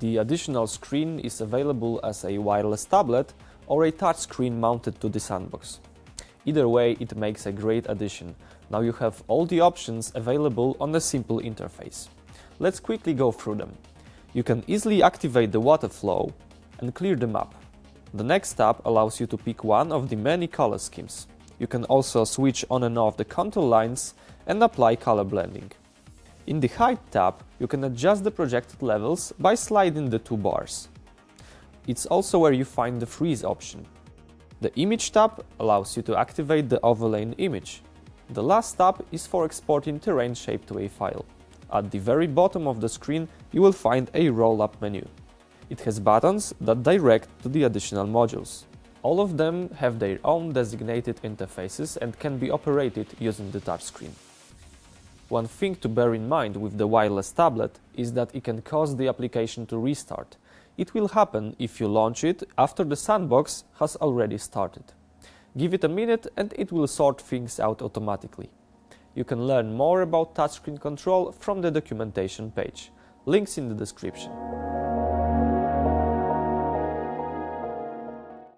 The additional screen is available as a wireless tablet or a touchscreen mounted to the sandbox. Either way, it makes a great addition. Now you have all the options available on a simple interface. Let's quickly go through them. You can easily activate the water flow and clear the map. The next tab allows you to pick one of the many color schemes. You can also switch on and off the contour lines and apply color blending. In the Height tab, you can adjust the projected levels by sliding the two bars. It's also where you find the Freeze option. The Image tab allows you to activate the overlaid image. The last tab is for exporting terrain shape to a file. At the very bottom of the screen, you will find a roll-up menu. It has buttons that direct to the additional modules. All of them have their own designated interfaces and can be operated using the touchscreen. One thing to bear in mind with the wireless tablet is that it can cause the application to restart. It will happen if you launch it after the sandbox has already started. Give it a minute and it will sort things out automatically. You can learn more about touchscreen control from the documentation page. Links in the description.